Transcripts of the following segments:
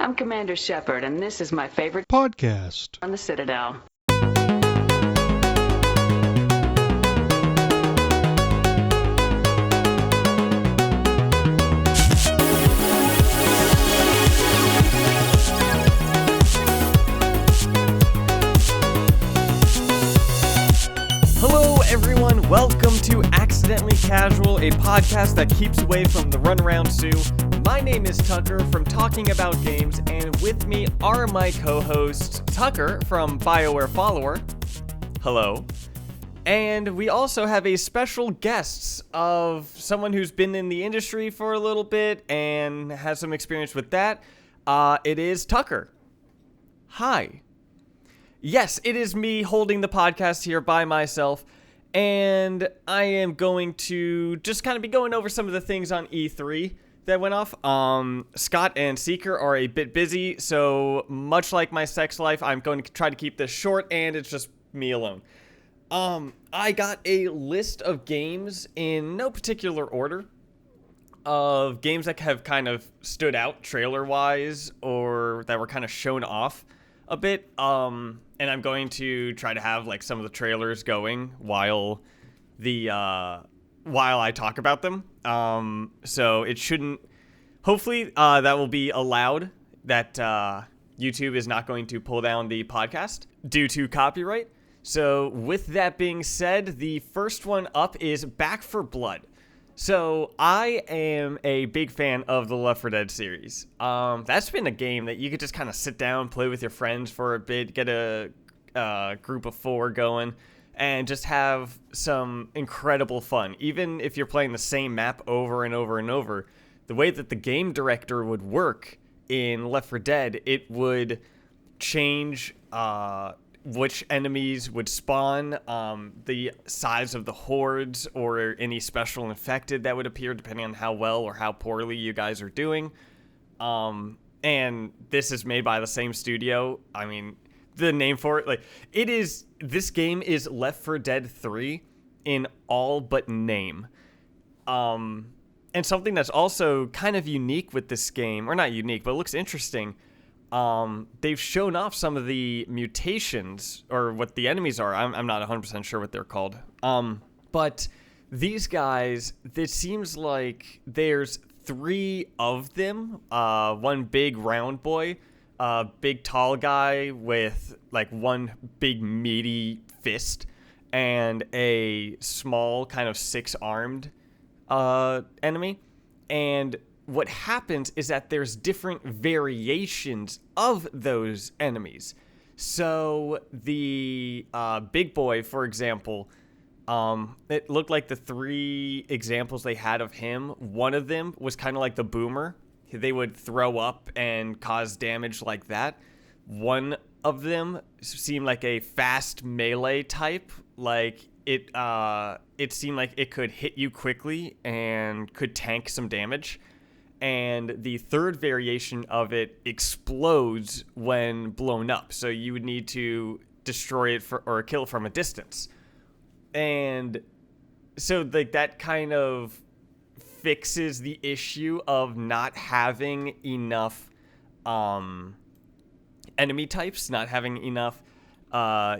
I'm Commander Shepard, and this is my favorite podcast on the Citadel. Hello everyone, welcome to Accidentally Casual, a podcast that keeps away from the Runaround Sue. My name is Tucker from Talking About Games, and with me are my co-hosts, Tucker from BioWare Follower. Hello. And we also have a special guest of someone who's been in the industry for a little bit and has some experience with that. It is Tucker. Hi. Yes, it is me holding the podcast here by myself, and I am going to just kind of be going over some of the things on E3 that went off. Scott and Seeker are a bit busy, so much like my sex life, I'm going to try to keep this short, and it's just me alone. I got a list of games in no particular order of games that have kind of stood out trailer-wise or that were kind of shown off a bit, and I'm going to try to have like some of the trailers going while I talk about them. So it shouldn't. Hopefully, that will be allowed. That YouTube is not going to pull down the podcast due to copyright. So with that being said, the first one up is Back 4 Blood. So I am a big fan of the Left 4 Dead series. That's been a game that you could just kind of sit down, play with your friends for a bit, get a group of 4 going, and just have some incredible fun. Even if you're playing the same map over and over and over, the way that the game director would work in Left 4 Dead, it would change which enemies would spawn, the size of the hordes, or any special infected that would appear depending on how well or how poorly you guys are doing. And this is made by the same studio. I mean, the name for it, this game is Left 4 Dead 3 in all but name. And something that's also kind of unique with this game, or not unique, but looks interesting, they've shown off some of the mutations, or what the enemies are. I'm not 100% sure what they're called. But these guys, it seems like there's 3 of them. One big round boy, a big tall guy with like one big meaty fist, and a small kind of 6-armed enemy. And what happens is that there's different variations of those enemies. So the big boy, for example, it looked like the 3 examples they had of him, one of them was kind of like the boomer. They would throw up and cause damage like that. One of them seemed like a fast melee type, like it seemed like it could hit you quickly and could tank some damage. And the third variation of it explodes when blown up, so you would need to destroy it or kill it from a distance. And so like that kind of fixes the issue of not having enough enemy types, not having enough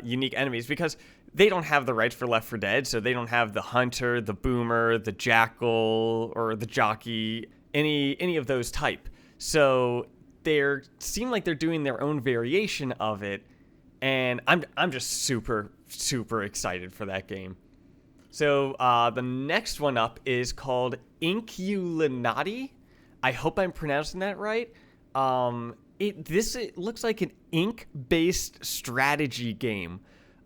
unique enemies, because they don't have the rights for Left 4 Dead, so they don't have the hunter, the boomer, the jackal, or the jockey, any of those type. So they seem like they're doing their own variation of it, and I'm just super excited for that game. So the next one up is called Inkulinati. I hope I'm pronouncing that right. It looks like an ink-based strategy game.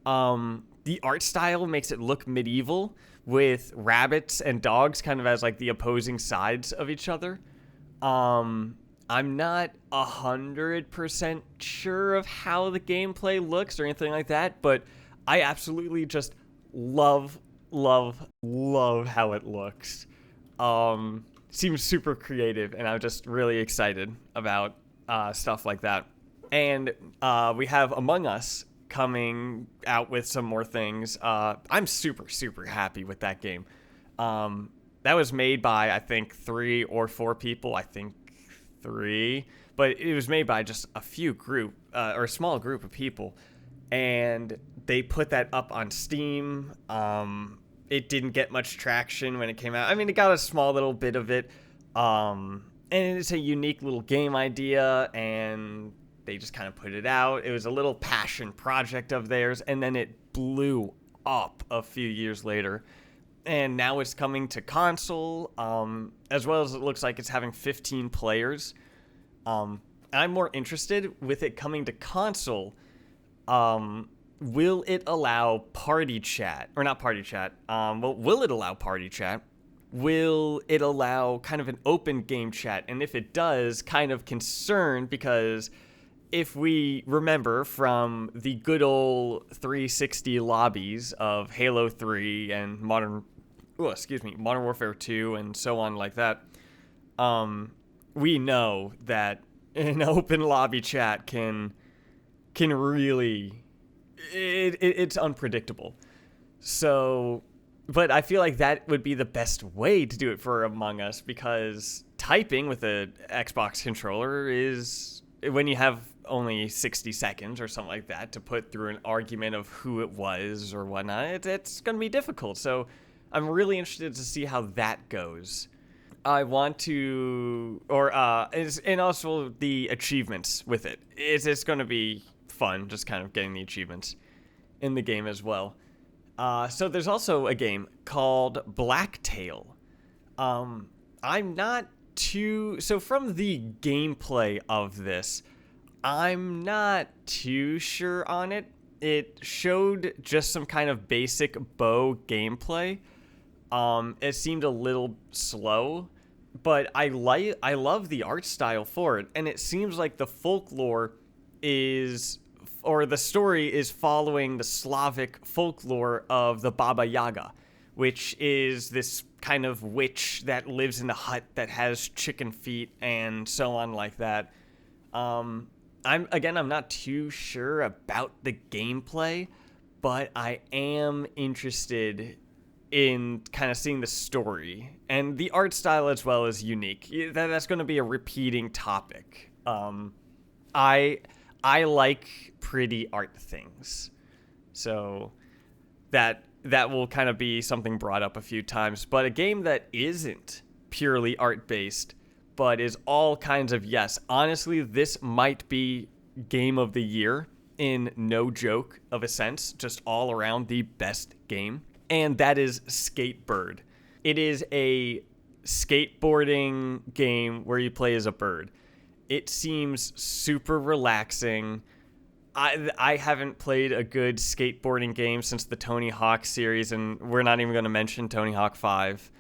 The art style makes it look medieval, with rabbits and dogs kind of as like the opposing sides of each other. I'm not 100% sure of how the gameplay looks or anything like that, but I absolutely just love how it looks. Seems super creative, and I'm just really excited about stuff like that. And we have Among Us coming out with some more things. I'm super happy with that game. That was made by, I think, 3 or 4 people. I think 3. but it was made by just a small group of people, and they put that up on Steam. It didn't get much traction when it came out. I mean, it got a small little bit of it, and it's a unique little game idea, and they just kind of put it out. It was a little passion project of theirs, and then it blew up a few years later. And now it's coming to console, as well as it looks like it's having 15 players. I'm more interested with it coming to console. Will it allow party chat? Or not party chat. Will it allow party chat? Will it allow kind of an open game chat? And if it does, kind of concerned, because if we remember from the good old 360 lobbies of Halo 3 and Modern Warfare 2 and so on like that, we know that an open lobby chat can really... It's unpredictable. So, but I feel like that would be the best way to do it for Among Us, because typing with an Xbox controller is, when you have only 60 seconds or something like that to put through an argument of who it was or whatnot, it's going to be difficult. So I'm really interested to see how that goes. I want to, and also the achievements with it. It's going to be fun, just kind of getting the achievements in the game as well. So there's also a game called Blacktail. I'm not too... So from the gameplay of this, I'm not too sure on it. It showed just some kind of basic bow gameplay. It seemed a little slow, but I love the art style for it, and it seems like the folklore the story is following the Slavic folklore of the Baba Yaga, which is this kind of witch that lives in a hut that has chicken feet and so on like that. I'm not too sure about the gameplay, but I am interested in kind of seeing the story, and the art style as well is unique. That's going to be a repeating topic. I like pretty art things, so that will kind of be something brought up a few times. But a game that isn't purely art-based, but is all kinds of, yes, honestly, this might be game of the year in no joke of a sense, just all around the best game, and that is Skatebird. It is a skateboarding game where you play as a bird. It seems super relaxing. I haven't played a good skateboarding game since the Tony Hawk series, and we're not even going to mention Tony Hawk 5.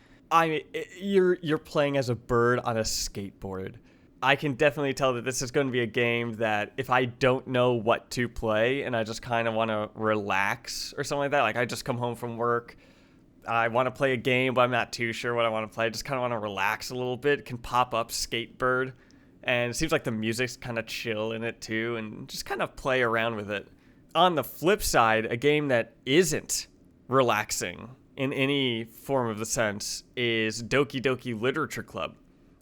You're playing as a bird on a skateboard. I can definitely tell that this is going to be a game that if I don't know what to play and I just kind of want to relax or something like that, like I just come home from work, I want to play a game, but I'm not too sure what I want to play. I just kind of want to relax a little bit. It can pop up Skatebird. And it seems like the music's kind of chill in it too, and just kind of play around with it. On the flip side, a game that isn't relaxing in any form of the sense is Doki Doki Literature Club.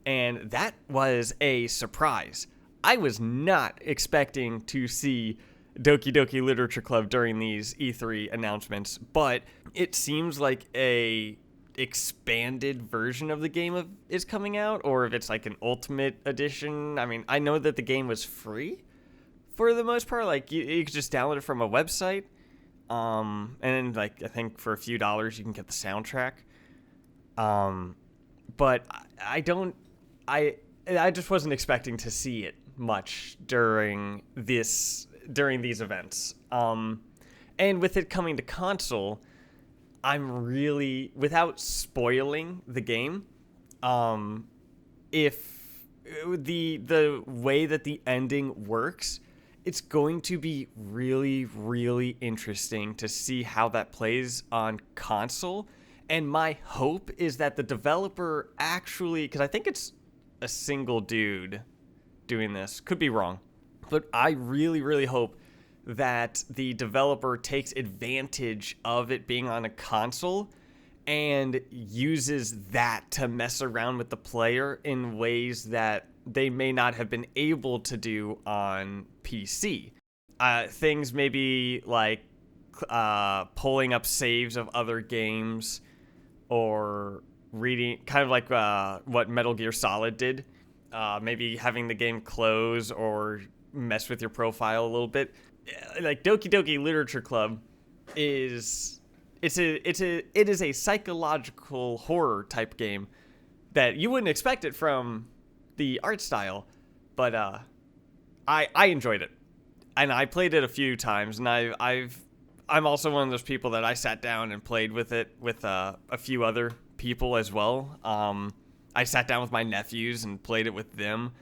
And that was a surprise. I was not expecting to see Doki Doki Literature Club during these E3 announcements, but it seems like a expanded version of the game is coming out, or if it's like an ultimate edition. I mean, I know that the game was free for the most part. Like you could just download it from a website, and then like I think for a few dollars you can get the soundtrack. But I just wasn't expecting to see it much during these events. And with it coming to console, I'm really, without spoiling the game, if the way that the ending works, it's going to be really, really interesting to see how that plays on console. And my hope is that the developer actually, because I think it's a single dude doing this, could be wrong, but I really, really hope that the developer takes advantage of it being on a console and uses that to mess around with the player in ways that they may not have been able to do on PC. Things maybe like pulling up saves of other games, or reading, kind of like what Metal Gear Solid did. Maybe having the game close or mess with your profile a little bit. Like Doki Doki Literature Club is a psychological horror type game that you wouldn't expect it from the art style, but I enjoyed it, and I played it a few times, and I'm also one of those people that I sat down and played with it with a few other people as well. I sat down with my nephews and played it with them.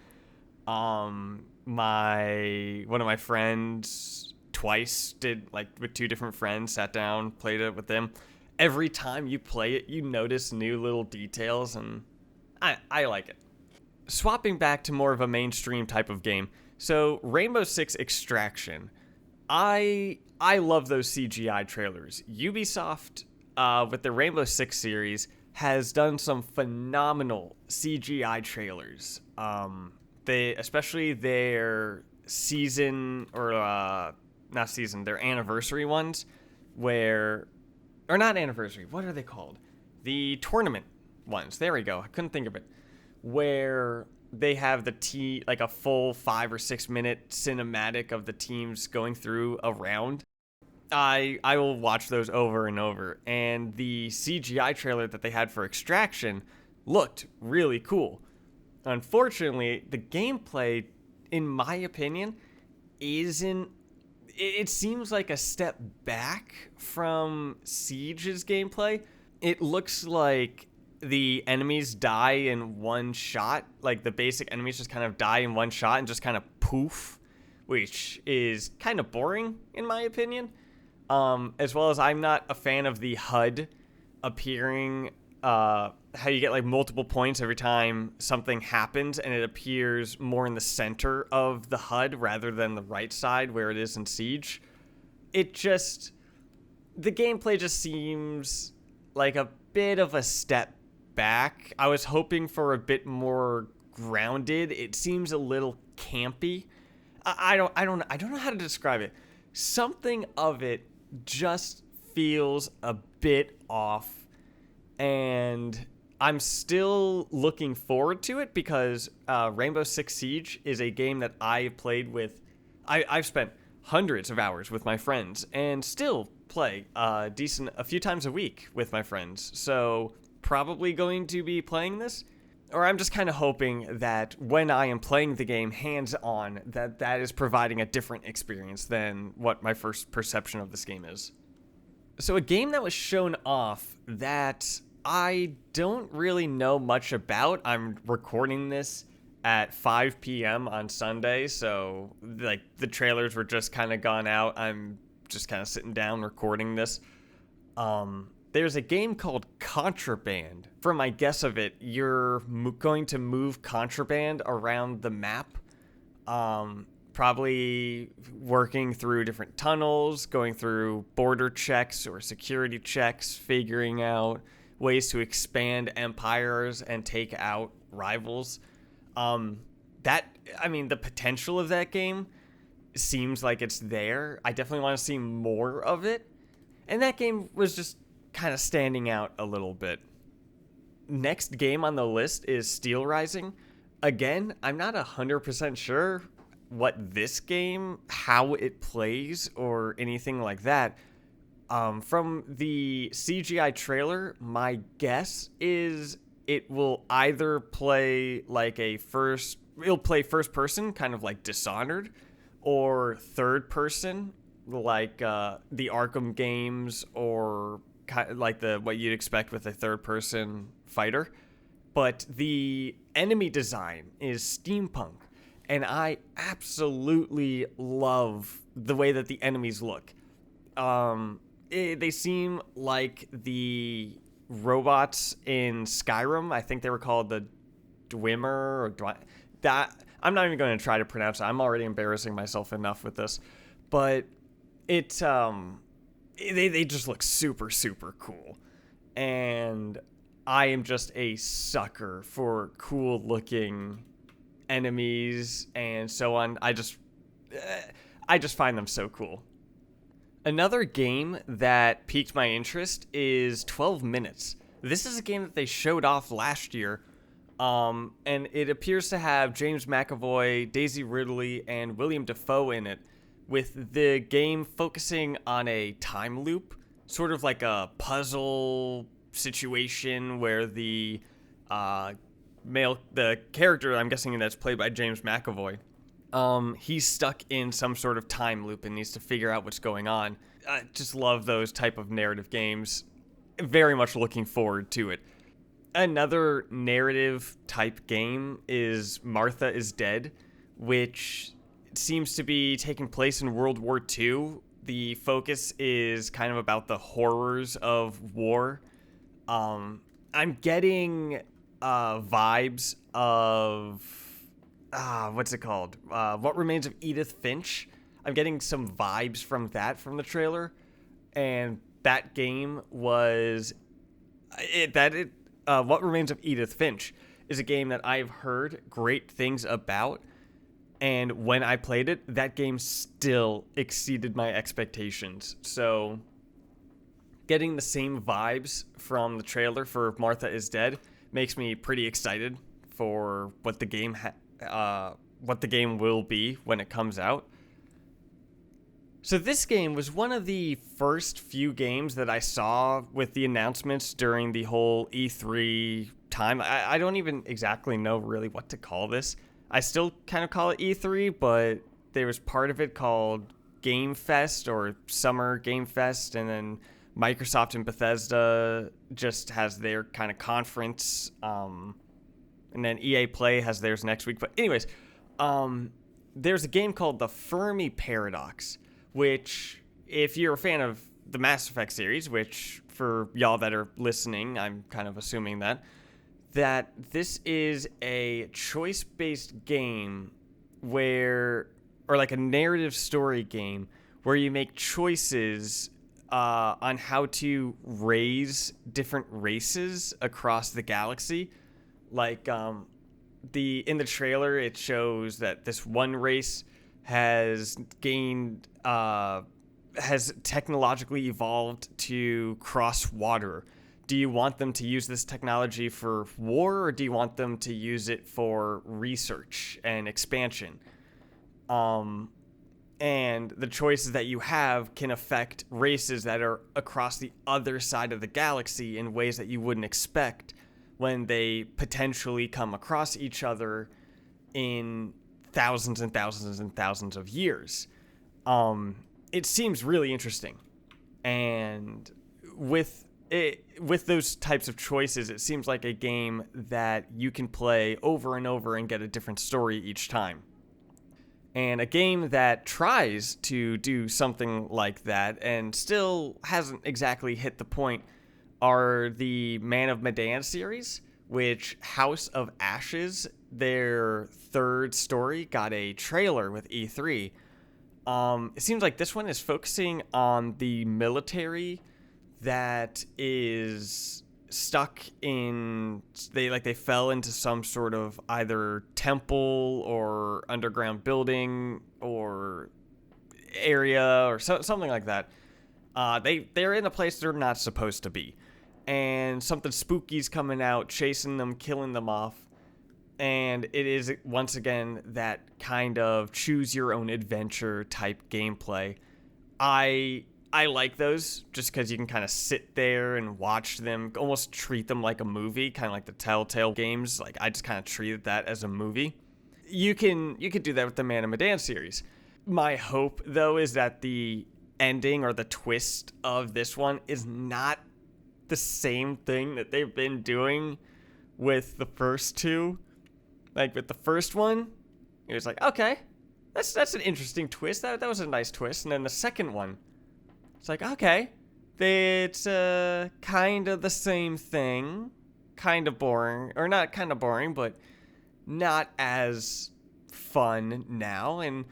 One of my friends twice did, like with two different friends, sat down, played it with them. Every time you play it, you notice new little details, and I like it. Swapping back to more of a mainstream type of game. So Rainbow Six Extraction. I love those CGI trailers. Ubisoft, with the Rainbow Six series, has done some phenomenal CGI trailers. Especially their season, or not season, their anniversary ones, or not anniversary, what are they called? The tournament ones. There we go. I couldn't think of it. Where they have like a full 5 or 6 minute cinematic of the teams going through a round. I will watch those over and over. And the CGI trailer that they had for Extraction looked really cool. Unfortunately, the gameplay, in my opinion, it seems like a step back from Siege's gameplay. It looks like the enemies die in one shot. Like the basic enemies just kind of die in one shot and just kind of poof, which is kind of boring in my opinion. As well as I'm not a fan of the HUD appearing, how you get like multiple points every time something happens, and it appears more in the center of the HUD rather than the right side where it is in Siege. The gameplay just seems like a bit of a step back. I was hoping for a bit more grounded. It seems a little campy. I don't know how to describe it. Something of it just feels a bit off, and I'm still looking forward to it because Rainbow Six Siege is a game that I've played with. I've spent hundreds of hours with my friends and still play a few times a week with my friends. So probably going to be playing this, or I'm just kind of hoping that when I am playing the game hands-on, that is providing a different experience than what my first perception of this game is. So a game that was shown off that I don't really know much about. I'm recording this at 5 p.m. on Sunday, so like the trailers were just kind of gone out. I'm just kind of sitting down recording this. There's a game called Contraband. From my guess of it, you're going to move contraband around the map, probably working through different tunnels, going through border checks or security checks, figuring out ways to expand empires and take out rivals. The potential of that game seems like it's there. I definitely want to see more of it. And that game was just kind of standing out a little bit. Next game on the list is Steelrising. Again, I'm not 100% sure what this game, how it plays, or anything like that. From the CGI trailer, my guess is it will either play like it'll play first person, kind of like Dishonored, or third person, like the Arkham games, or like what you'd expect with a third-person fighter. But the enemy design is steampunk, and I absolutely love the way that the enemies look. They seem like the robots in Skyrim. I think they were called the Dwemer, that. I'm not even going to try to pronounce it. I'm already embarrassing myself enough with this, but they just look super, super cool. And I am just a sucker for cool looking enemies and so on. I just find them so cool. Another game that piqued my interest is 12 Minutes. This is a game that they showed off last year, and it appears to have James McAvoy, Daisy Ridley, and William Dafoe in it, with the game focusing on a time loop, sort of like a puzzle situation where the character, I'm guessing that's played by James McAvoy, he's stuck in some sort of time loop and needs to figure out what's going on. I just love those type of narrative games. Very much looking forward to it. Another narrative type game is Martha is Dead, which seems to be taking place in World War II. The focus is kind of about the horrors of war. I'm getting vibes of what's it called? What Remains of Edith Finch. I'm getting some vibes from that from the trailer, and that game was What Remains of Edith Finch is a game that I've heard great things about, and when I played it, that game still exceeded my expectations. So getting the same vibes from the trailer for Martha is Dead makes me pretty excited for what the game will be when it comes out. So this game was one of the first few games that I saw with the announcements during the whole E3 time. I don't even exactly know really what to call this. I still kind of call it E3, but there was part of it called Game Fest or Summer Game Fest, and then Microsoft and Bethesda just has their kind of conference, and then EA Play has theirs next week. But anyways, there's a game called the Fermi Paradox, which, if you're a fan of the Mass Effect series, which for y'all that are listening, I'm kind of assuming that this is a choice-based game or like a narrative story game where you make choices on how to raise different races across the galaxy. Like, in the trailer, it shows that this one race has technologically evolved to cross water. Do you want them to use this technology for war, or do you want them to use it for research and expansion? And the choices that you have can affect races that are across the other side of the galaxy in ways that you wouldn't expect when they potentially come across each other in thousands and thousands and thousands of years. It seems really interesting. And with those types of choices, it seems like a game that you can play over and over and get a different story each time. And a game that tries to do something like that and still hasn't exactly hit the point are the Man of Medan series, which House of Ashes, their third story, got a trailer with E3. It seems like this one is focusing on the military that is stuck in, they fell into some sort of either temple or underground building or area or something like that. They're in a place they're not supposed to be, and something spooky's coming out, chasing them, killing them off. And it is, once again, that kind of choose your own adventure type gameplay. I like those just because you can kind of sit there and watch them, almost treat them like a movie, kind of like the Telltale games. Like, I just kind of treated that as a movie. You could do that with the Man of Medan series. My hope, though, is that the ending or the twist of this one is not the same thing that they've been doing with the first two. Like, with the first one, it was like, okay, that's an interesting twist. That was a nice twist. And then the second one, it's like, okay, it's kind of the same thing, kind of boring, or not kind of boring, but not as fun now. And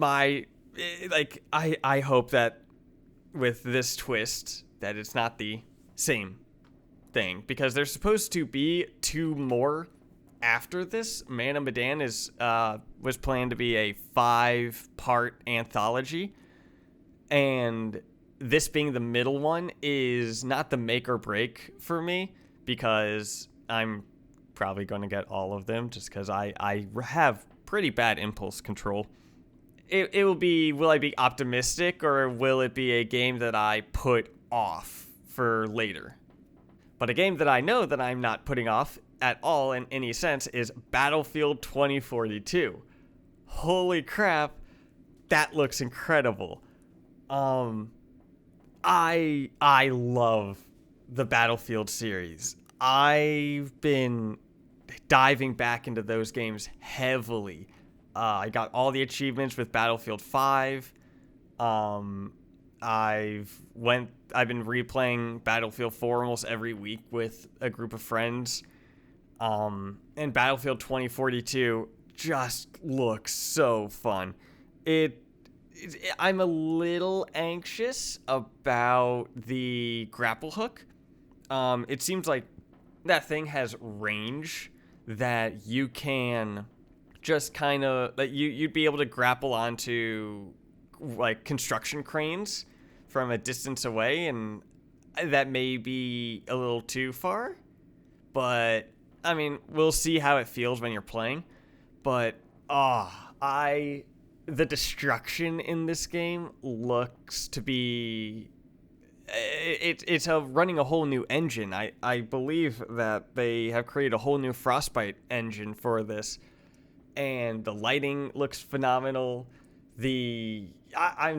I hope that with this twist that it's not the same thing, because there's supposed to be two more after this, Man of Medan was planned to be a 5-part anthology, and this being the middle one is not the make or break for me, because I'm probably going to get all of them just because I have pretty bad impulse control. It will be, will I be optimistic, or will it be a game that I put off for later? But a game that I know that I'm not putting off at all in any sense is Battlefield 2042. Holy crap, that looks incredible. I love the Battlefield series. I've been diving back into those games heavily. I got all the achievements with Battlefield 5. I've been replaying Battlefield 4 almost every week with a group of friends. And Battlefield 2042 just looks so fun. I'm a little anxious about the grapple hook. It seems like that thing has range that you can just kind of, that you'd be able to grapple onto like construction cranes from a distance away, and that may be a little too far, but I mean, we'll see how it feels when you're playing. But the destruction in this game looks to be, it's running a whole new engine. I believe that they have created a whole new Frostbite engine for this, and the lighting looks phenomenal. I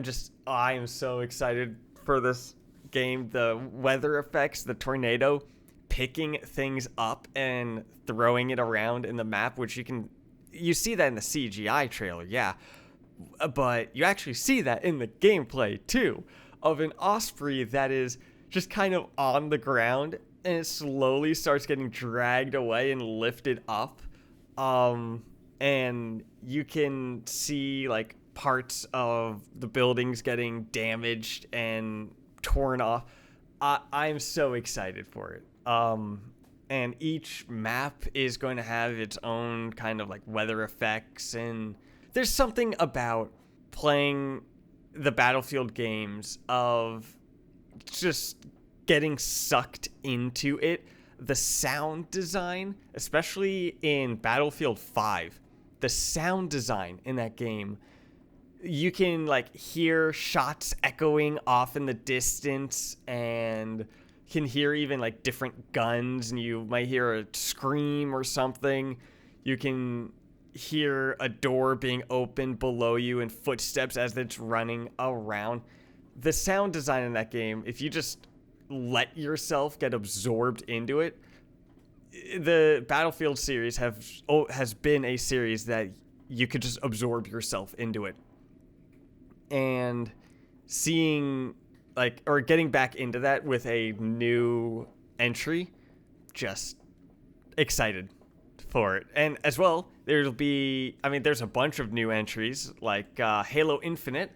am so excited for this game. The weather effects, the tornado picking things up and throwing it around in the map, which you see that in the CGI trailer, yeah, but you actually see that in the gameplay too, of an Osprey that is just kind of on the ground and it slowly starts getting dragged away and lifted up, and you can see like parts of the buildings getting damaged and torn off. I'm so excited for it. And each map is going to have its own kind of like weather effects, and there's something about playing the Battlefield games of just getting sucked into it. The sound design, especially in Battlefield 5, the sound design in that game, you can like hear shots echoing off in the distance, and can hear even like different guns, and you might hear a scream or something. You can hear a door being opened below you and footsteps as it's running around. The sound design in that game, if you just let yourself get absorbed into it, the Battlefield series has been a series that you could just absorb yourself into it. And seeing like, or getting back into that with a new entry, just excited for it. And as well, there's a bunch of new entries like Halo Infinite.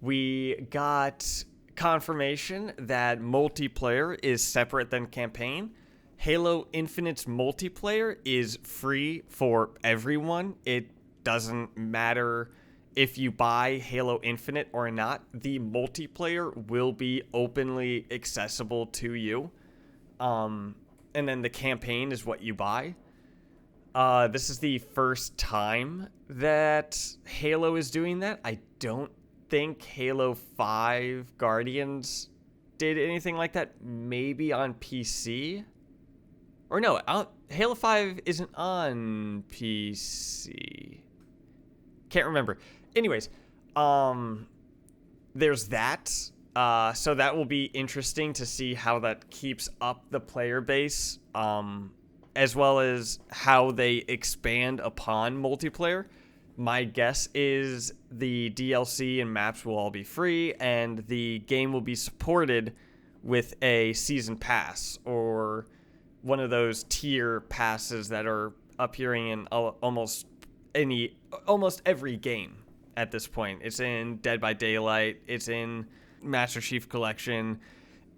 We got confirmation that multiplayer is separate than campaign. Halo Infinite's multiplayer is free for everyone. It doesn't matter if you buy Halo Infinite or not. The multiplayer will be openly accessible to you. And then the campaign is what you buy. This is the first time that Halo is doing that. I don't think Halo 5 Guardians did anything like that. Maybe on PC. Or no, Halo 5 isn't on PC. Can't remember. Anyways, there's that. So that will be interesting to see how that keeps up the player base, as well as how they expand upon multiplayer. My guess is the DLC and maps will all be free, and the game will be supported with a season pass or one of those tier passes that are appearing in almost every game at this point. It's in Dead by Daylight, it's in Master Chief Collection,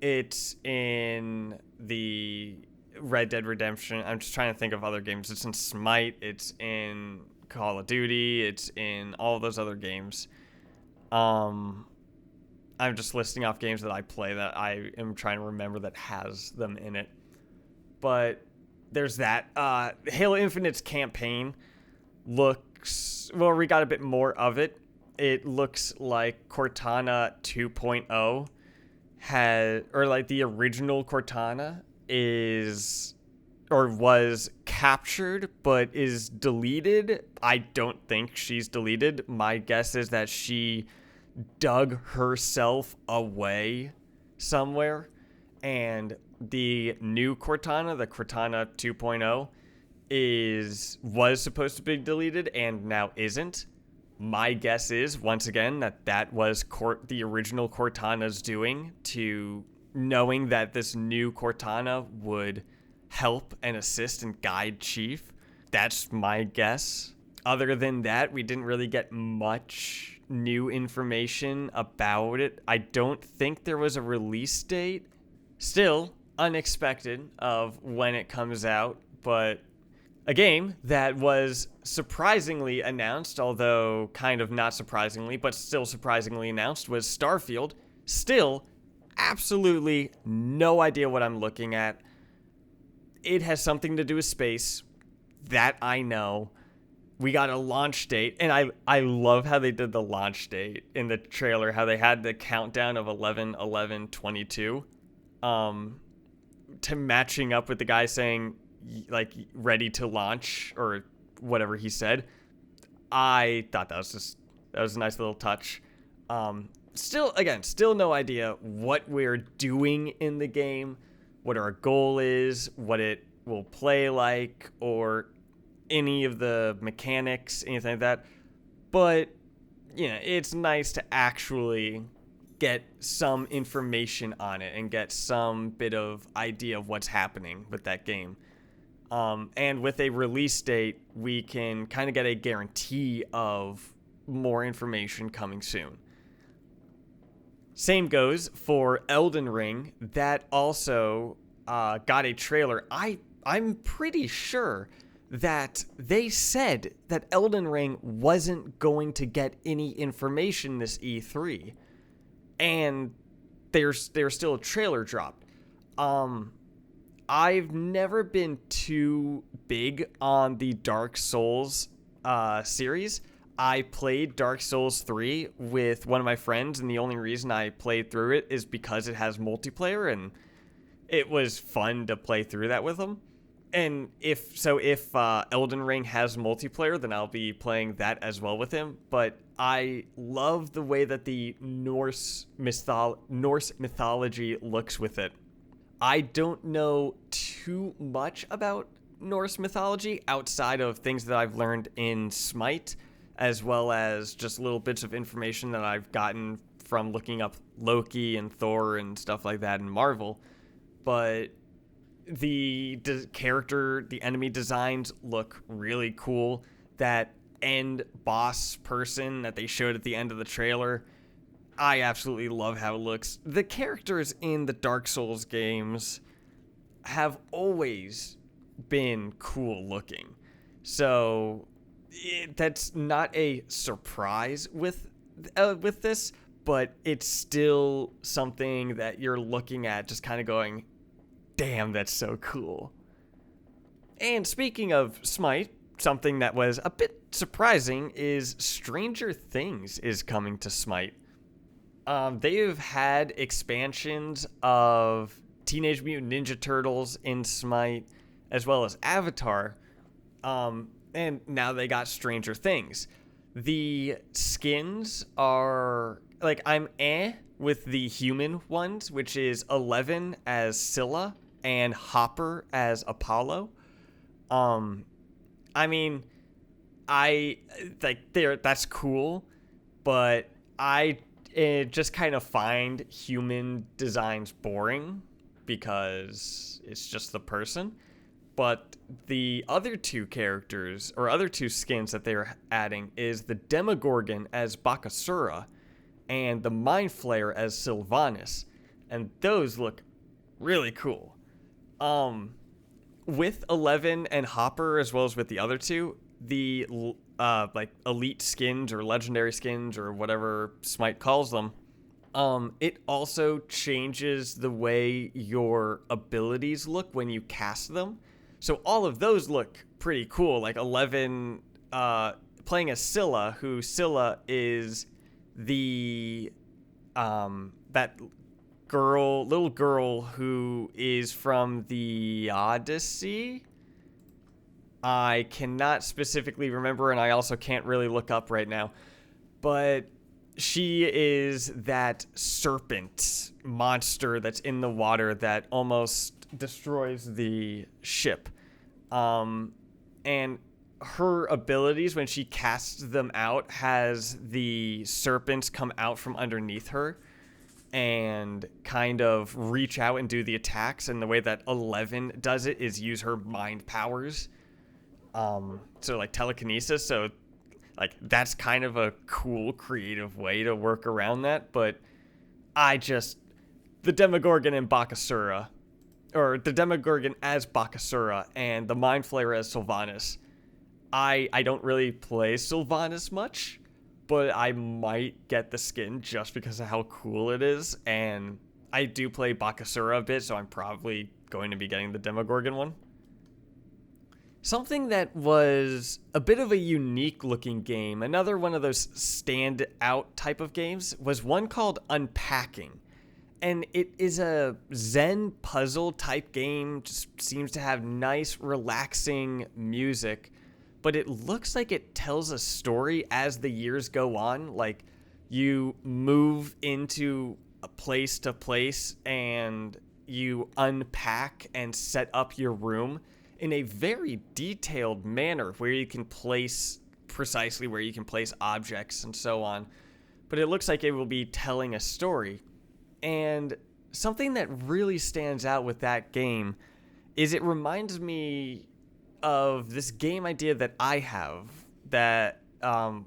it's in the Red Dead Redemption. I'm just trying to think of other games. It's in Smite. It's in Call of Duty. It's in all those other games. I'm just listing off games that I play that I am trying to remember that has them in it. But there's that. Halo Infinite's campaign looks... Well, we got a bit more of it. It looks like Cortana 2.0 had... Or like the original Cortana is... Or was captured, but is deleted. I don't think she's deleted. My guess is that she dug herself away somewhere, and the new Cortana, the Cortana 2.0, was supposed to be deleted and now isn't. My guess is, once again, that was the original Cortana's doing, to knowing that this new Cortana would help and assist and guide Chief. That's my guess. Other than that, we didn't really get much new information about it. I don't think there was a release date. Still unexpected of when it comes out, but a game that was surprisingly announced, although kind of not surprisingly, but still surprisingly announced, was Starfield. Still, absolutely no idea what I'm looking at. It has something to do with space. That I know. We got a launch date, and I love how they did the launch date in the trailer, how they had the countdown of 11/11/22 to matching up with the guy saying, like, ready to launch, or whatever he said. I thought that was a nice little touch. Still no idea what we're doing in the game, what our goal is, what it will play like, or any of the mechanics, anything like that. But, it's nice to actually get some information on it and get some bit of idea of what's happening with that game. And with a release date, we can kind of get a guarantee of more information coming soon. Same goes for Elden Ring. That also got a trailer. I'm pretty sure that they said that Elden Ring wasn't going to get any information this E3. And there's still a trailer dropped. I've never been too big on the Dark Souls series. I played Dark Souls 3 with one of my friends, and the only reason I played through it is because it has multiplayer, and it was fun to play through that with them. And if Elden Ring has multiplayer, then I'll be playing that as well with him. But I love the way that the Norse mythology looks with it. I don't know too much about Norse mythology outside of things that I've learned in Smite, as well as just little bits of information that I've gotten from looking up Loki and Thor and stuff like that in Marvel. But the enemy designs look really cool. That end boss person that they showed at the end of the trailer, I absolutely love how it looks. The characters in the Dark Souls games have always been cool looking. So that's not a surprise with this, but it's still something that you're looking at just kind of going, damn, that's so cool. And speaking of Smite, something that was a bit surprising is Stranger Things is coming to Smite. They've had expansions of Teenage Mutant Ninja Turtles in Smite, as well as Avatar, and now they got Stranger Things. The skins are, like, I'm with the human ones, which is 11 as Scylla and Hopper as Apollo. I mean, that's cool, but I just kind of find human designs boring because it's just the person. But the other two characters, or other two skins that they're adding, is the Demogorgon as Bakasura and the Mind Flayer as Sylvanas. And those look really cool. with 11 and Hopper, as well as with the other two, the like elite skins or legendary skins or whatever Smite calls them, it also changes the way your abilities look when you cast them. So all of those look pretty cool. Like 11 playing as Scylla, who Scylla is the that little girl who is from the Odyssey. I cannot specifically remember, and I also can't really look up right now. But she is that serpent monster that's in the water that almost destroys the ship. And her abilities, when she casts them out, has the serpents come out from underneath her and kind of reach out and do the attacks. And the way that 11 does it is use her mind powers. So like telekinesis. So like that's kind of a cool, creative way to work around that. But the Demogorgon and Bakasura, or the Demogorgon as Bakasura and the Mind Flayer as Sylvanas. I don't really play Sylvanas much, but I might get the skin just because of how cool it is. And I do play Bakasura a bit, so I'm probably going to be getting the Demogorgon one. Something that was a bit of a unique looking game, another one of those stand out type of games, was one called Unpacking. And it is a Zen puzzle type game, just seems to have nice, relaxing music, but it looks like it tells a story as the years go on. Like you move into a place to place and you unpack and set up your room in a very detailed manner where you can place precisely where you can place objects and so on. But it looks like it will be telling a story. And something that really stands out with that game is it reminds me of this game idea that I have that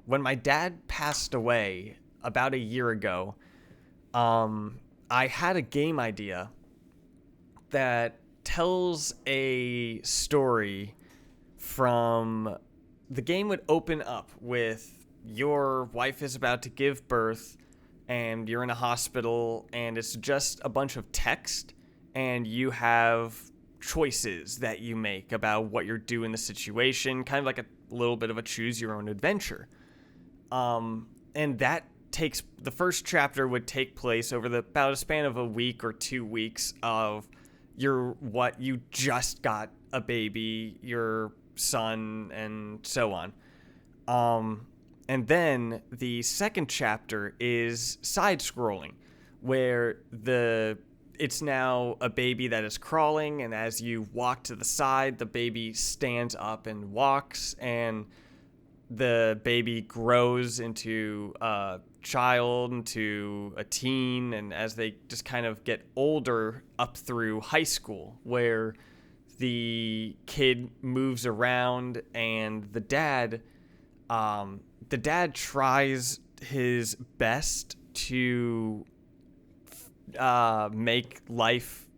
when my dad passed away about a year ago, I had a game idea that tells a story from the game would open up with your wife is about to give birth and you're in a hospital and it's just a bunch of text and you have choices that you make about what you're doing in the situation, kind of like a little bit of a choose your own adventure. And that takes the first chapter would take place over about a span of a week or 2 weeks of you just got a baby, your son, and so on. And then the second chapter is side-scrolling, where it's now a baby that is crawling, and as you walk to the side, the baby stands up and walks, and the baby grows into a child, into a teen, and as they just kind of get older up through high school, where the kid moves around, and the dad tries his best to make life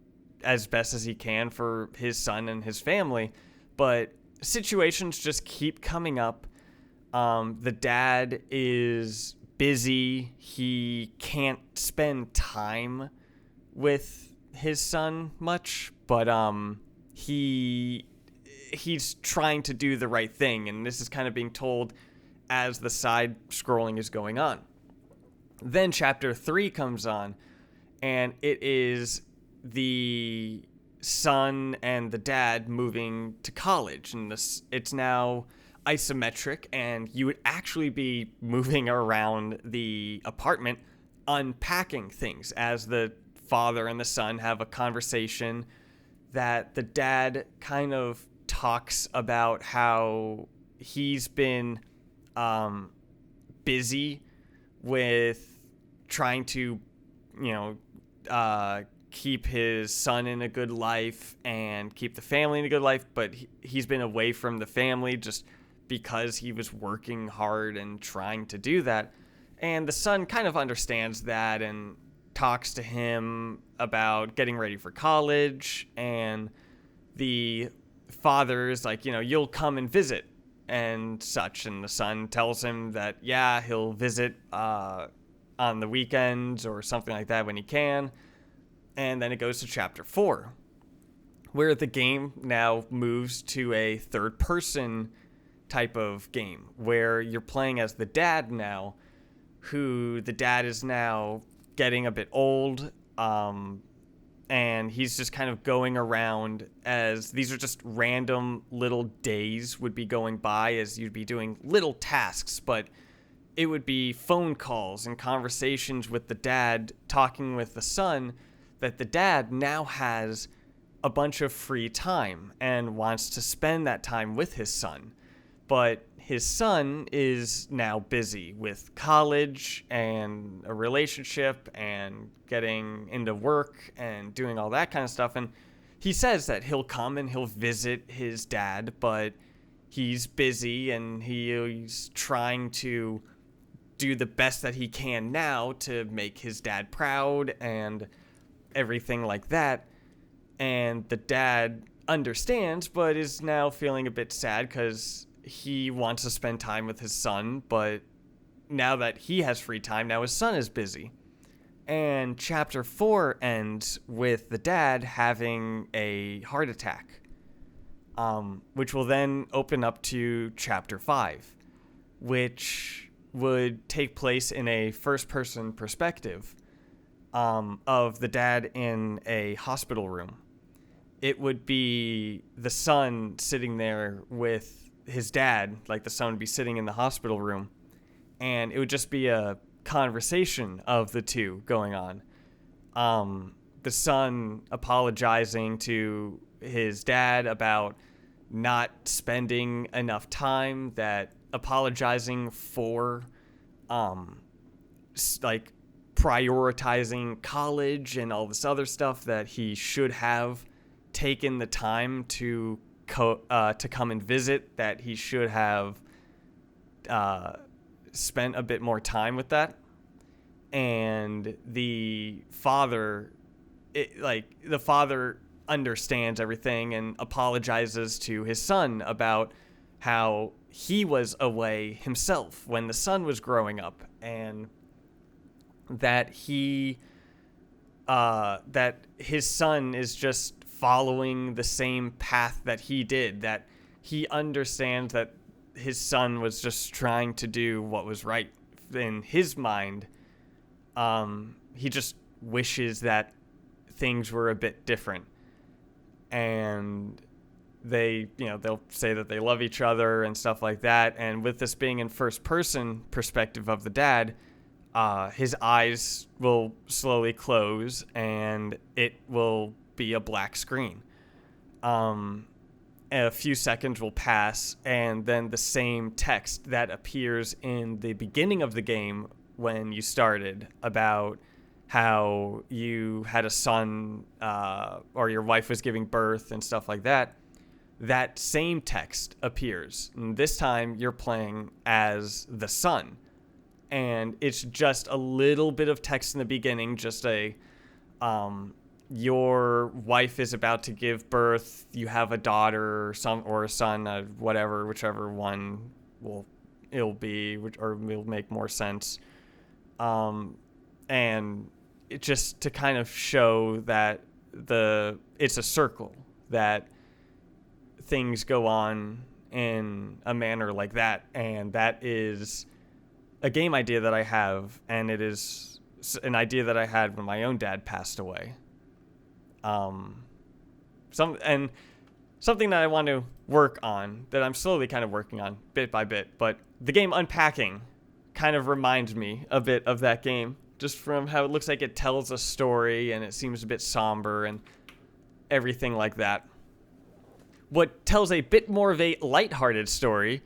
as best as he can for his son and his family, but situations just keep coming up. The dad is busy. He can't spend time with his son much, but he's trying to do the right thing, and this is kind of being told as the side scrolling is going on. Then chapter 3 comes on, and it is the son and the dad moving to college, and it's now isometric, and you would actually be moving around the apartment unpacking things as the father and the son have a conversation that the dad kind of talks about how he's been busy with trying to, keep his son in a good life and keep the family in a good life, but he's been away from the family just because he was working hard and trying to do that. And the son kind of understands that and talks to him about getting ready for college, and the father is like, you'll come and visit and such. And the son tells him that, yeah, he'll visit on the weekends or something like that when he can. And then it goes to chapter 4, where the game now moves to a third-person type of game, where you're playing as the dad now, who the dad is now getting a bit old, and he's just kind of going around as these are just random little days would be going by as you'd be doing little tasks, but it would be phone calls and conversations with the dad talking with the son, that the dad now has a bunch of free time and wants to spend that time with his son. But his son is now busy with college and a relationship and getting into work and doing all that kind of stuff. And he says that he'll come and he'll visit his dad, but he's busy and he's trying to do the best that he can now to make his dad proud and everything like that. And the dad understands, but is now feeling a bit sad because he wants to spend time with his son, but now that he has free time, now his son is busy. And chapter 4 ends with the dad having a heart attack, which will then open up to chapter 5, which would take place in a first-person perspective of the dad in a hospital room. It would be the son sitting there with his dad, like the son would be sitting in the hospital room, and it would just be a conversation of the two going on. The son apologizing to his dad about not spending enough time, that apologizing for like prioritizing college and all this other stuff, that he should have taken the time to come and visit, that he should have spent a bit more time with that. And the father understands everything and apologizes to his son about how he was away himself when the son was growing up, and that that his son is just following the same path that he did, that he understands that his son was just trying to do what was right in his mind. He just wishes that things were a bit different. And they'll say that they love each other and stuff like that. And with this being in first person perspective of the dad, his eyes will slowly close and it will be a black screen. A few seconds will pass, and then the same text that appears in the beginning of the game when you started about how you had a son, or your wife was giving birth and stuff like that, that same text appears. And this time you're playing as the son. And it's just a little bit of text in the beginning, just your wife is about to give birth, you have a daughter or a son, whichever one it'll be, or will make more sense. And it just to kind of show that it's a circle, that things go on in a manner like that. And that is a game idea that I have, and it is an idea that I had when my own dad passed away. Something that I want to work on, that I'm slowly kind of working on bit by bit, but the game Unpacking kind of reminds me a bit of that game, just from how it looks like it tells a story and it seems a bit somber and everything like that. What tells a bit more of a lighthearted story,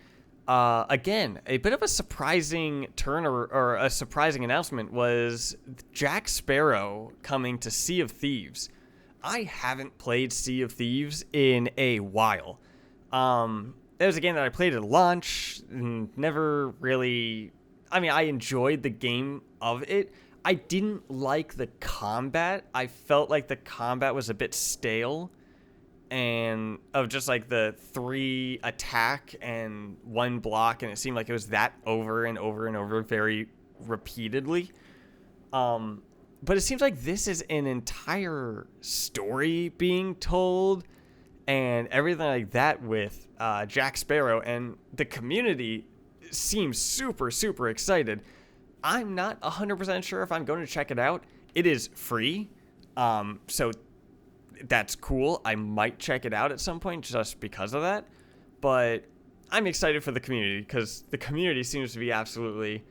again, a bit of a surprising turn or a surprising announcement, was Jack Sparrow coming to Sea of Thieves. I haven't played Sea of Thieves in a while. It was a game that I played at launch and never really... I enjoyed the game of it. I didn't like the combat. I felt like the combat was a bit stale. and of just like the 3 attack and 1 block, and it seemed like it was that over and over and over very repeatedly. But it seems like this is an entire story being told and everything like that with Jack Sparrow, and the community seems super, super excited. I'm not 100% sure if I'm going to check it out. It is free, so that's cool. I might check it out at some point just because of that, but I'm excited for the community because the community seems to be absolutely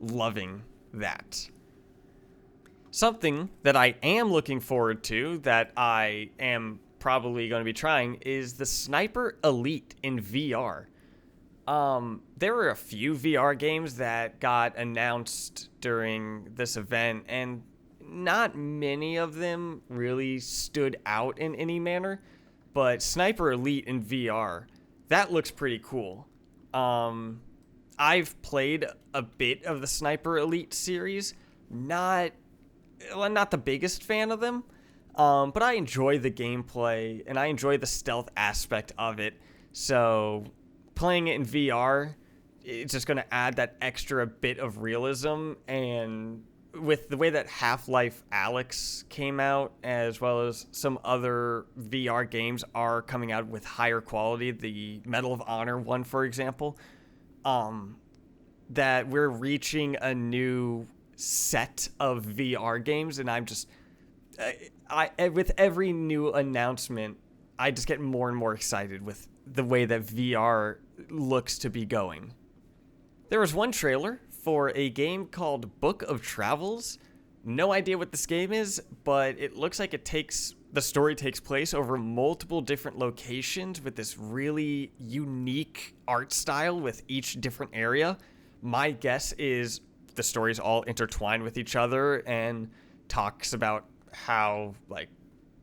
loving that. Something that I am looking forward to that I am probably going to be trying is the Sniper Elite in VR. There were a few VR games that got announced during this event, and not many of them really stood out in any manner, but Sniper Elite in VR, that looks pretty cool. I've played a bit of the Sniper Elite series, not the biggest fan of them, but I enjoy the gameplay, and I enjoy the stealth aspect of it, so playing it in VR, it's just going to add that extra bit of realism. And with the way that Half-Life Alyx came out, as well as some other VR games are coming out with higher quality, the Medal of Honor one, for example, that we're reaching a new set of VR games, and I'm just, with every new announcement, I just get more and more excited with the way that VR looks to be going. There was one trailer for a game called Book of Travels. No idea what this game is, but it looks like the story takes place over multiple different locations with this really unique art style with each different area. My guess is the stories all intertwined with each other and talks about how, like,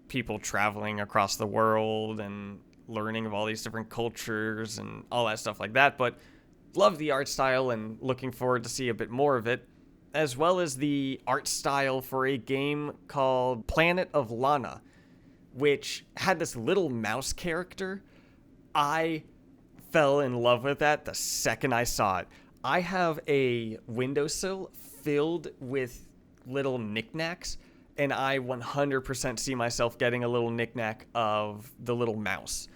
people traveling across the world and learning of all these different cultures and all that stuff like that. But love the art style and looking forward to see a bit more of it, as well as the art style for a game called Planet of Lana, which had this little mouse character. I fell in love with that the second I saw it. I have a windowsill filled with little knickknacks, and I 100% see myself getting a little knickknack of the little mouse.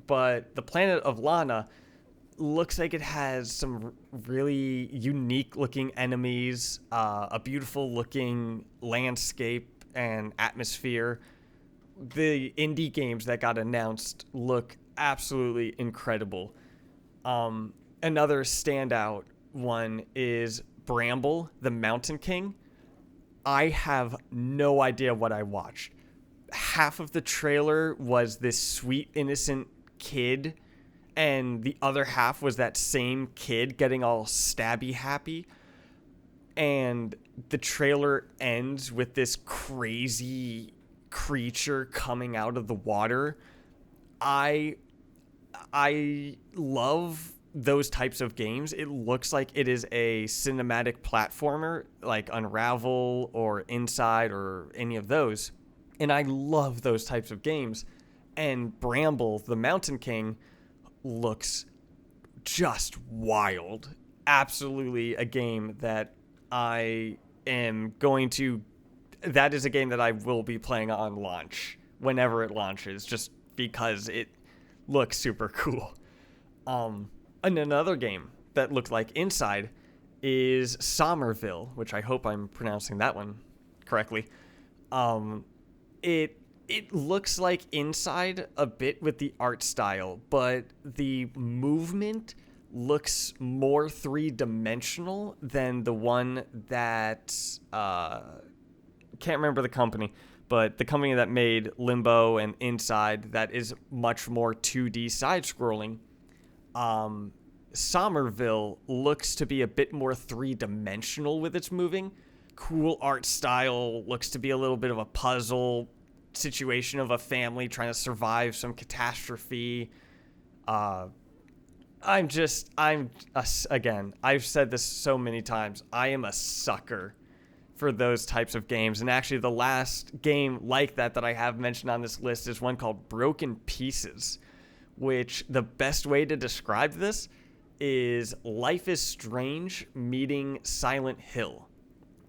But the Planet of Lana looks like it has some really unique looking enemies, a beautiful looking landscape and atmosphere. The indie games that got announced look absolutely incredible. Another standout one is Bramble, the Mountain King. I have no idea what I watched. Half of the trailer was this sweet, innocent kid, and the other half was that same kid getting all stabby happy. And the trailer ends with this crazy creature coming out of the water. I love those types of games. It looks like it is a cinematic platformer like Unravel or Inside or any of those. And I love those types of games. And Bramble, the Mountain King, looks just wild. Absolutely a game that I am going to... That is a game that I will be playing on launch, whenever it launches, just because it looks super cool. And another game that looked like Inside is Somerville, which I hope I'm pronouncing that one correctly. It looks like Inside a bit with the art style, but the movement looks more three-dimensional than the one that... can't remember the company, but the company that made Limbo and Inside that is much more 2D side-scrolling. Somerville looks to be a bit more three-dimensional with its moving. Cool art style, looks to be a little bit of a puzzle situation of a family trying to survive some catastrophe. Again, I've said this so many times, I am a sucker for those types of games. And actually, the last game like that I have mentioned on this list is one called Broken Pieces, which the best way to describe this is Life is Strange meeting Silent Hill.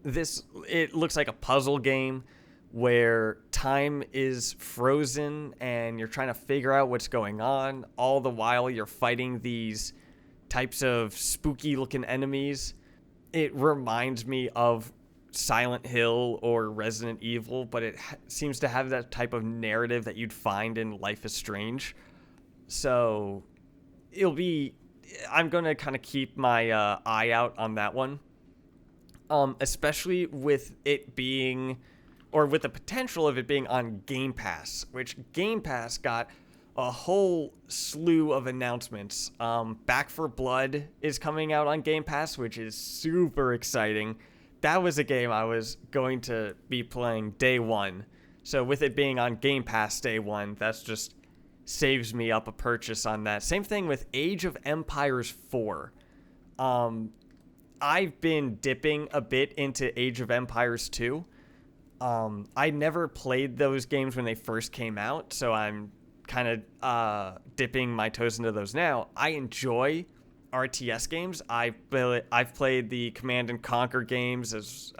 It looks like a puzzle game where time is frozen and you're trying to figure out what's going on. All the while you're fighting these types of spooky looking enemies. It reminds me of Silent Hill or Resident Evil, but it seems to have that type of narrative that you'd find in Life is Strange. So I'm going to kind of keep my eye out on that one. Especially with it being, or with the potential of it being on Game Pass, which Game Pass got a whole slew of announcements. Back 4 Blood is coming out on Game Pass, which is super exciting. That was a game I was going to be playing day one. So with it being on Game Pass day one, that's just saves me up a purchase on that. Same thing with Age of Empires 4. I've been dipping a bit into Age of Empires 2. I never played those games when they first came out, so I'm kind of dipping my toes into those now. I enjoy RTS games. I've played the Command and Conquer games as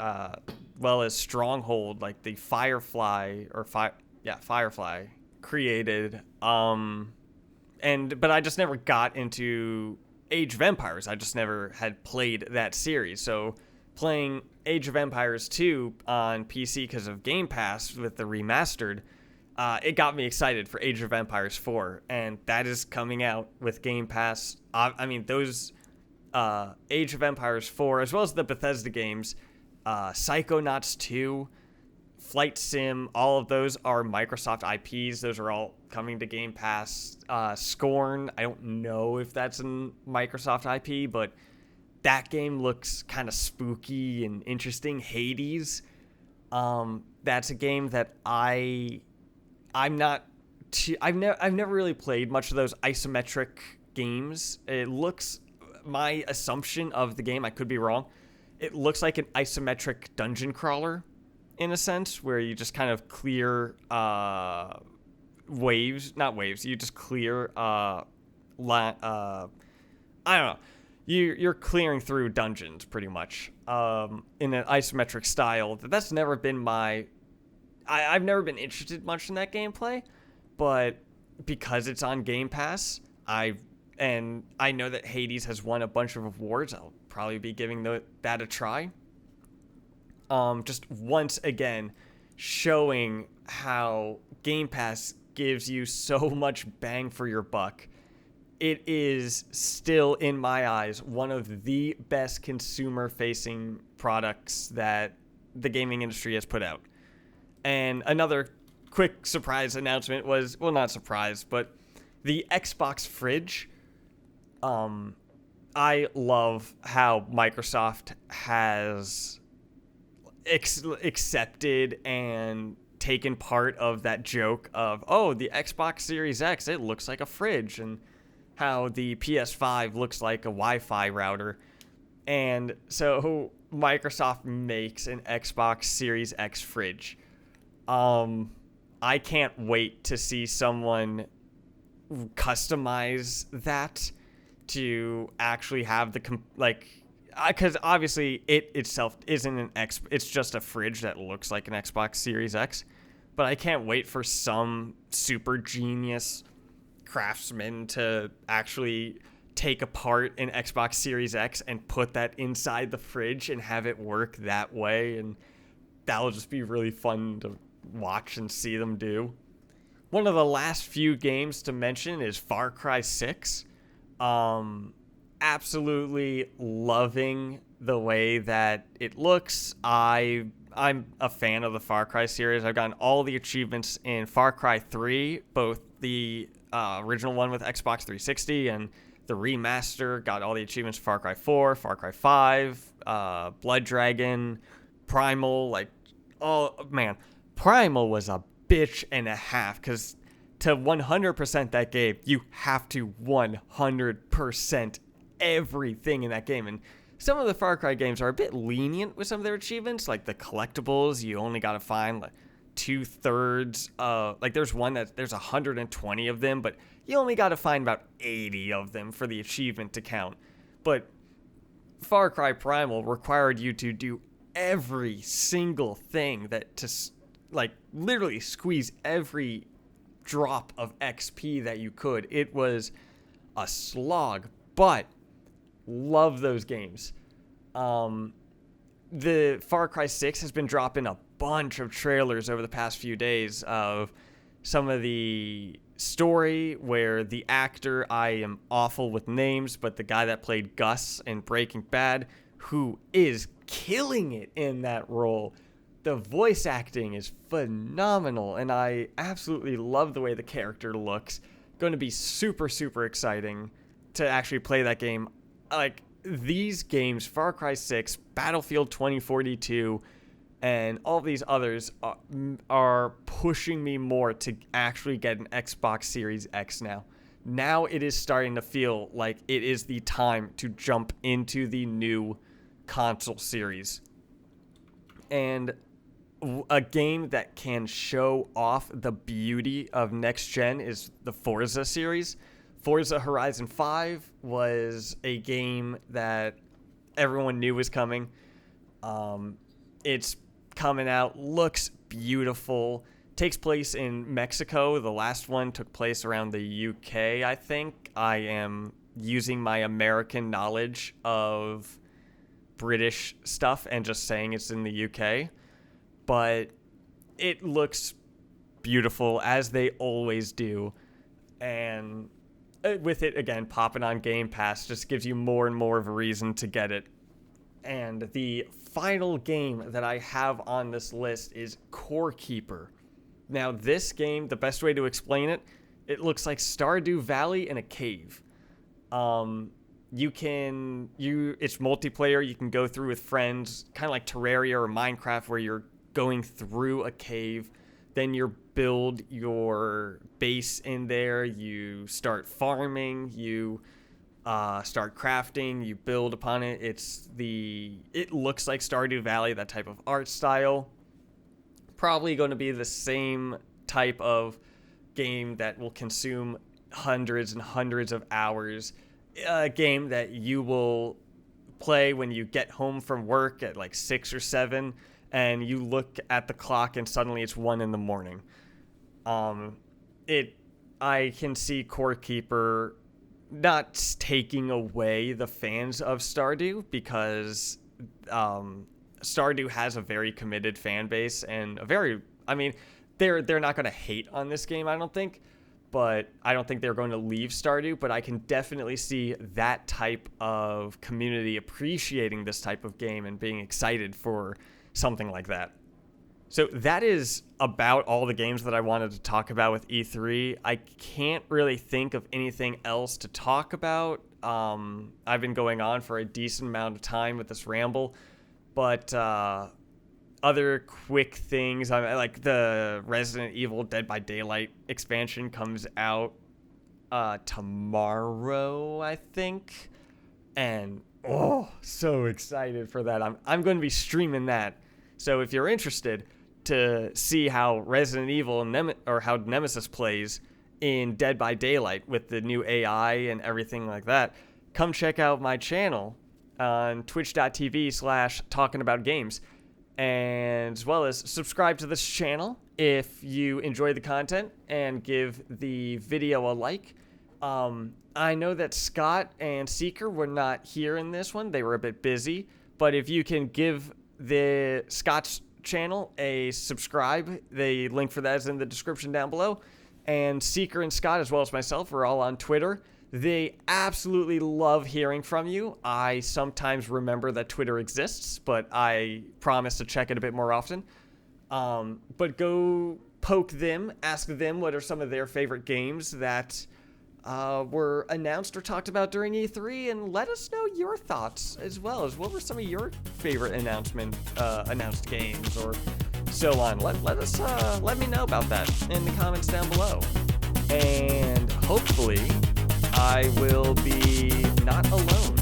well as Stronghold, like the Firefly created. But I just never got into Age of Empires. I just never had played that series. So playing Age of Empires 2 on PC because of Game Pass with the remastered, it got me excited for Age of Empires 4, and that is coming out with Game Pass. I mean, those Age of Empires 4, as well as the Bethesda games, Psychonauts 2, Flight Sim, all of those are Microsoft IPs. Those are all coming to Game Pass. Scorn, I don't know if that's a Microsoft IP, but that game looks kind of spooky and interesting. Hades, that's a game that I've never really played much of those isometric games. It looks, my assumption of the game, I could be wrong, it looks like an isometric dungeon crawler in a sense, where you just kind of clear you just clear I don't know, you're clearing through dungeons pretty much in an isometric style. That's never been I've never been interested much in that gameplay, but because it's on Game Pass, I know that Hades has won a bunch of awards. I'll probably be giving that a try. Just once again, showing how Game Pass gives you so much bang for your buck. It is still, in my eyes, one of the best consumer-facing products that the gaming industry has put out. And another quick surprise announcement was, well, not surprise, but the Xbox fridge. I love how Microsoft has accepted and taken part of that joke of, oh, the Xbox Series X, it looks like a fridge, and how the PS5 looks like a Wi-Fi router. And so Microsoft makes an Xbox Series X fridge. I can't wait to see someone customize that to actually have because obviously it itself isn't it's just a fridge that looks like an Xbox Series X. But I can't wait for some super genius craftsman to actually take apart an Xbox Series X and put that inside the fridge and have it work that way. And that'll just be really fun to watch and see them do. One of the last few games to mention is Far Cry 6. Absolutely loving the way that it looks. I'm a fan of the Far Cry series. I've gotten all the achievements in Far Cry 3, both the original one with Xbox 360 and the remaster. Got all the achievements for Far Cry 4, Far Cry 5, Blood Dragon, Primal. Primal was a bitch and a half, because to 100% that game, you have to 100% everything in that game. And some of the Far Cry games are a bit lenient with some of their achievements, like the collectibles. You only got to find like 2/3. Like there's one that there's 120 of them, but you only got to find about 80 of them for the achievement to count. But Far Cry Primal required you to do every single thing that to like literally squeeze every drop of XP that you could. It was a slog, but love those games. The Far Cry 6 has been dropping a bunch of trailers over the past few days of some of the story where the actor, I am awful with names, but the guy that played Gus in Breaking Bad, who is killing it in that role. The voice acting is phenomenal, and I absolutely love the way the character looks. Going to be super, super exciting to actually play that game. Like, these games, Far Cry 6, Battlefield 2042, and all these others are pushing me more to actually get an Xbox Series X now. Now it is starting to feel like it is the time to jump into the new console series. And a game that can show off the beauty of next gen is the Forza series. Forza Horizon 5 was a game that everyone knew was coming. It's coming out, looks beautiful, takes place in Mexico. The last one took place around the UK, I think. I am using my American knowledge of British stuff and just saying it's in the UK. But it looks beautiful, as they always do. And with it, again, popping on Game Pass just gives you more and more of a reason to get it. And the final game that I have on this list is Core Keeper. Now, this game, the best way to explain it, it looks like Stardew Valley in a cave. It's multiplayer. You can go through with friends, kind of like Terraria or Minecraft, where you're going through a cave. Then you build your base in there. You start farming. You start crafting. You build upon it. It looks like Stardew Valley, that type of art style. Probably going to be the same type of game that will consume hundreds and hundreds of hours. A game that you will play when you get home from work at like 6 or 7, and you look at the clock and suddenly it's 1 a.m. I can see Core Keeper not taking away the fans of Stardew, because Stardew has a very committed fan base and they're not going to hate on this game, I don't think. But I don't think they're going to leave Stardew, but I can definitely see that type of community appreciating this type of game and being excited for something like that. So that is about all the games that I wanted to talk about with E3. I can't really think of anything else to talk about. I've been going on for a decent amount of time with this ramble, but other quick things, like the Resident Evil Dead by Daylight expansion comes out tomorrow, I think. And so excited for that. I'm going to be streaming that. So if you're interested to see how Resident Evil or how Nemesis plays in Dead by Daylight with the new AI and everything like that, come check out my channel on twitch.tv/talkingaboutgames. And as well as subscribe to this channel if you enjoy the content, and give the video a like. I know that Scott and Seeker were not here in this one. They were a bit busy. But if you can give the Scott's channel a subscribe, the link for that is in the description down below. And Seeker and Scott, as well as myself, are all on Twitter. They absolutely love hearing from you. I sometimes remember that Twitter exists, but I promise to check it a bit more often. But go poke them, ask them what are some of their favorite games that were announced or talked about during E3, and let us know your thoughts, as well as what were some of your favorite announced games or so on. Let me know about that in the comments down below. And hopefully I will be not alone